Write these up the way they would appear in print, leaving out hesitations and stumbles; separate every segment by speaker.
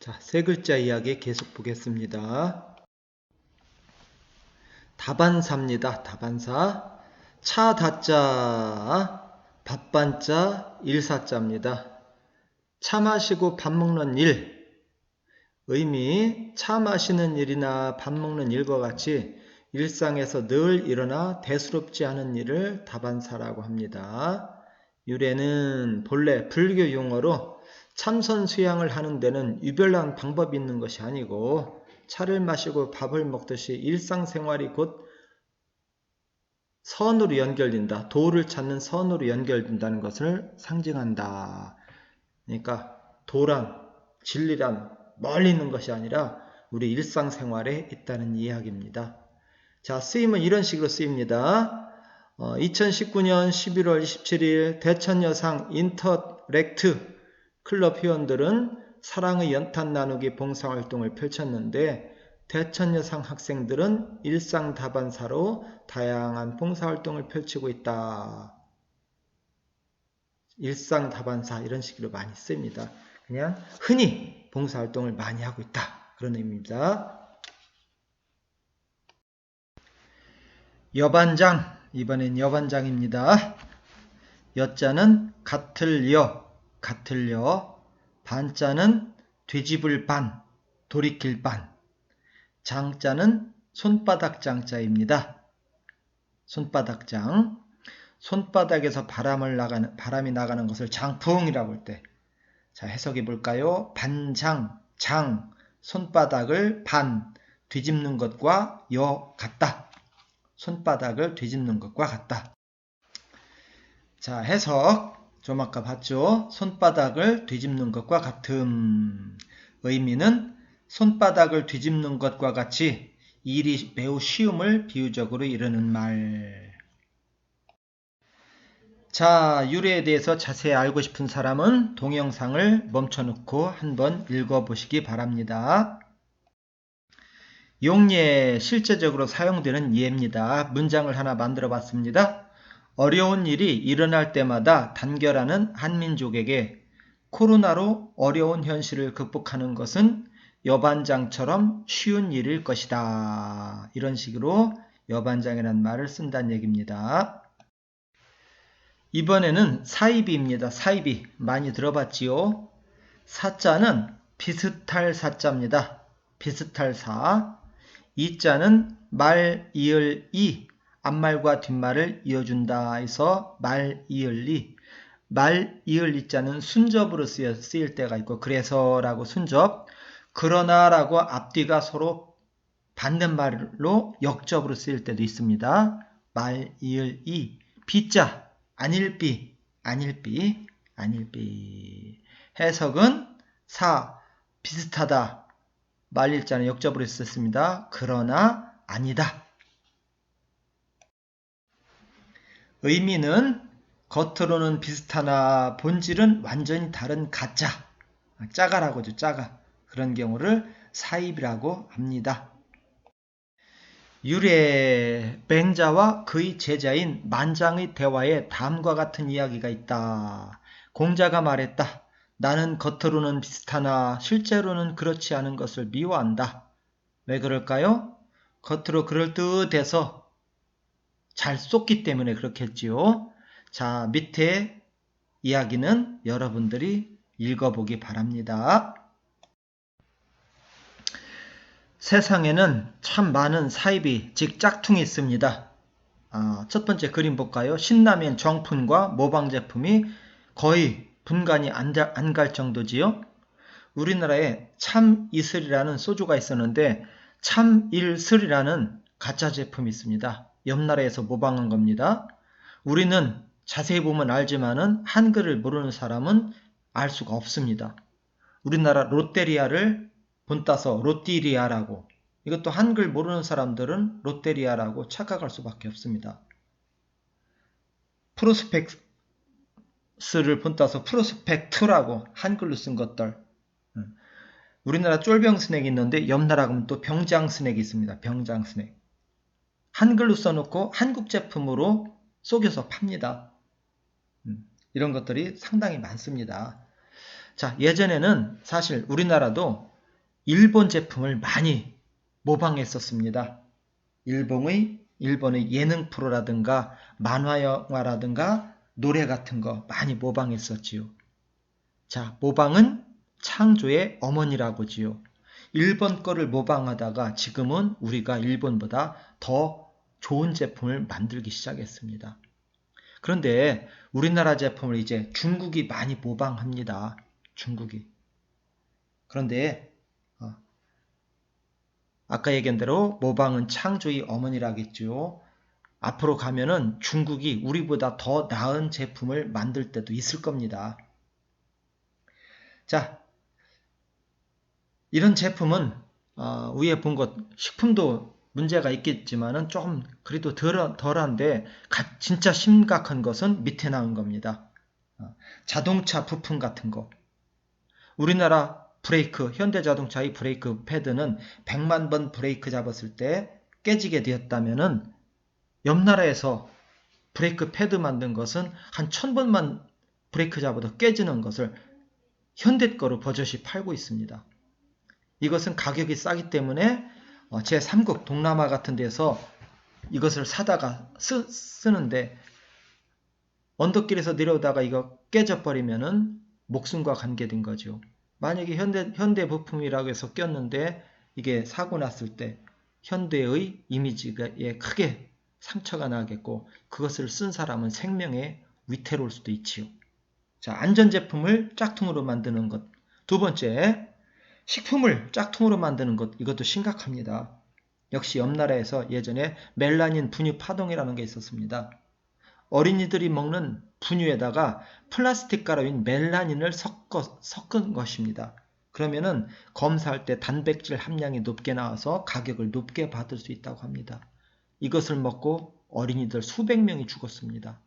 Speaker 1: 자, 세 글자 이야기 계속 보겠습니다. 다반사입니다. 다반사. 차 다자, 밥반자, 일사자입니다. 차 마시고 밥 먹는 일. 의미, 차 마시는 일이나 밥 먹는 일과 같이 일상에서 늘 일어나 대수롭지 않은 일을 다반사라고 합니다. 유래는 본래 불교 용어로 참선 수양을 하는 데는 유별난 방법이 있는 것이 아니고 차를 마시고 밥을 먹듯이 일상생활이 곧 선으로 연결된다. 도를 찾는 선으로 연결된다는 것을 상징한다. 그러니까 도란, 진리란 멀리 있는 것이 아니라 우리 일상생활에 있다는 이야기입니다. 자, 쓰임은 이런 식으로 쓰입니다. 2019년 11월 27일 대천여상 인터랙트 클럽 회원들은 사랑의 연탄 나누기 봉사활동을 펼쳤는데 대천여상 학생들은 일상다반사로 다양한 봉사활동을 펼치고 있다. 일상다반사 이런 식으로 많이 씁니다. 그냥 흔히 봉사활동을 많이 하고 있다. 그런 의미입니다. 여반장, 이번엔 여반장입니다. 여자는 같을여, 반자는 뒤집을 반, 돌이킬 반, 장자는 손바닥 장자입니다. 손바닥장, 손바닥에서 바람이 나가는 것을 장풍이라고 할 때, 자, 해석해 볼까요? 반장, 장, 손바닥을 반, 뒤집는 것과 같다. 손바닥을 뒤집는 것과 같다. 자, 해석. 좀 아까 봤죠? 손바닥을 뒤집는 것과 같음. 의미는 손바닥을 뒤집는 것과 같이 일이 매우 쉬움을 비유적으로 이르는 말. 자, 유래에 대해서 자세히 알고 싶은 사람은 동영상을 멈춰놓고 한번 읽어보시기 바랍니다. 용예, 실제적으로 사용되는 예입니다. 문장을 하나 만들어 봤습니다. 어려운 일이 일어날 때마다 단결하는 한민족에게 코로나로 어려운 현실을 극복하는 것은 여반장처럼 쉬운 일일 것이다. 이런 식으로 여반장이라는 말을 쓴다는 얘기입니다. 이번에는 사이비입니다. 사이비 많이 들어봤지요? 사자는 비슷할 사자입니다. 비슷할 사. 이자는 말, 이을, 이. 앞말과 뒷말을 이어준다 해서 말, 이을, 이. 말, 이을, 이자는 순접으로 쓰일 때가 있고 그래서라고 순접, 그러나라고 앞뒤가 서로 반대말로 역접으로 쓰일 때도 있습니다. 말, 이을, 이. 비자, 안일비, 안일비, 안일비. 해석은 사, 비슷하다. 말일자는 역접으로 썼습니다. 그러나 아니다. 의미는 겉으로는 비슷하나 본질은 완전히 다른 가짜, 짜가라고 하죠. 짜가. 그런 경우를 사입이라고 합니다. 유래, 맹자와 그의 제자인 만장의 대화에 다음과 같은 이야기가 있다. 공자가 말했다. 나는 겉으로는 비슷하나 실제로는 그렇지 않은 것을 미워한다. 왜 그럴까요? 겉으로 그럴듯해서 잘 쏟기 때문에 그렇겠지요. 자, 밑에 이야기는 여러분들이 읽어보기 바랍니다. 세상에는 참 많은 사입이, 즉 짝퉁이 있습니다. 첫 번째 그림 볼까요? 신라면 정품과 모방 제품이 거의 분간이 안 갈 정도지요. 우리나라에 참이슬이라는 소주가 있었는데 참일슬이라는 가짜 제품이 있습니다. 옆 나라에서 모방한 겁니다. 우리는 자세히 보면 알지만은 한글을 모르는 사람은 알 수가 없습니다. 우리나라 롯데리아를 본따서 롯디리아라고, 이것도 한글 모르는 사람들은 롯데리아라고 착각할 수밖에 없습니다. 프로스펙스를 본따서 프로스펙트라고 한글로 쓴 것들. 우리나라 쫄병 스낵이 있는데 옆 나라 가면 또 병장 스낵이 있습니다. 병장 스낵. 한글로 써놓고 한국 제품으로 속여서 팝니다. 이런 것들이 상당히 많습니다. 자, 예전에는 사실 우리나라도 일본 제품을 많이 모방했었습니다. 일본의 예능 프로라든가 만화 영화라든가 노래 같은 거 많이 모방했었지요. 자, 모방은 창조의 어머니라고지요. 일본 거를 모방하다가 지금은 우리가 일본보다 더 좋은 제품을 만들기 시작했습니다. 그런데 우리나라 제품을 이제 중국이 많이 모방합니다. 중국이. 그런데 아까 얘기한 대로 모방은 창조의 어머니라겠죠. 앞으로 가면은 중국이 우리보다 더 나은 제품을 만들 때도 있을 겁니다. 자, 이런 제품은 위에 본 것 식품도 문제가 있겠지만은 조금 그래도 덜한데 진짜 심각한 것은 밑에 나온 겁니다. 자동차 부품 같은 거. 우리나라 브레이크, 현대자동차의 브레이크 패드는 100만 번 브레이크 잡았을 때 깨지게 되었다면은 옆 나라에서 브레이크 패드 만든 것은 한 1000번만 브레이크 잡아도 깨지는 것을 현대 거로 버젓이 팔고 있습니다. 이것은 가격이 싸기 때문에 제3국 동남아 같은 데서 이것을 사다가 쓰는데 언덕길에서 내려오다가 이거 깨져버리면은 목숨과 관계된 거죠. 만약에 현대 부품이라고 해서 꼈는데 이게 사고 났을 때 현대의 이미지에 크게 상처가 나겠고 그것을 쓴 사람은 생명에 위태로울 수도 있지요. 자, 안전제품을 짝퉁으로 만드는 것. 두 번째, 식품을 짝퉁으로 만드는 것. 이것도 심각합니다. 역시 옆나라에서 예전에 멜라닌 분유 파동이라는 게 있었습니다. 어린이들이 먹는 분유에다가 플라스틱 가루인 멜라닌을 섞은 것입니다. 그러면은 검사할 때 단백질 함량이 높게 나와서 가격을 높게 받을 수 있다고 합니다. 이것을 먹고 어린이들 수백 명이 죽었습니다.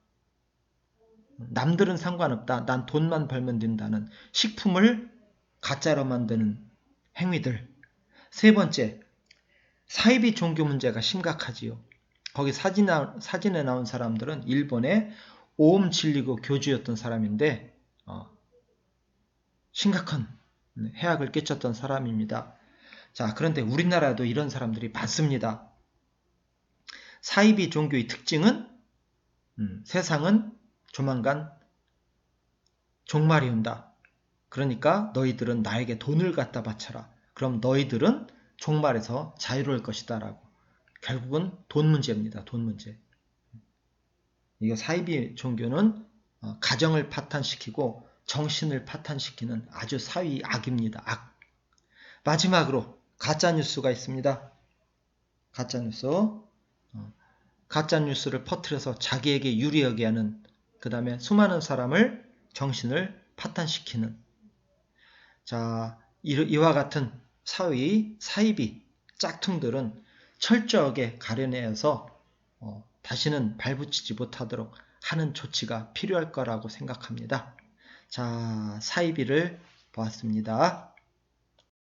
Speaker 1: 남들은 상관없다. 난 돈만 벌면 된다는 식품을 가짜로 만드는 행위들. 세 번째, 사이비 종교 문제가 심각하지요. 거기 사진에 나온 사람들은 일본의 오음 진리교 교주였던 사람인데 심각한 해악을 끼쳤던 사람입니다. 자, 그런데 우리나라도 이런 사람들이 많습니다. 사이비 종교의 특징은 세상은 조만간 종말이 온다. 그러니까 너희들은 나에게 돈을 갖다 바쳐라. 그럼 너희들은 종말에서 자유로울 것이다 라고. 결국은 돈 문제입니다. 돈 문제. 이거 사이비 종교는 가정을 파탄시키고 정신을 파탄시키는 아주 사위 악입니다. 악. 마지막으로 가짜뉴스가 있습니다. 가짜뉴스를 퍼뜨려서 자기에게 유리하게 하는, 그 다음에 수많은 사람을 정신을 파탄시키는, 자, 이와 같은 사이비 짝퉁들은 철저하게 가려내어서 다시는 발붙이지 못하도록 하는 조치가 필요할 거라고 생각합니다. 자, 사이비를 보았습니다.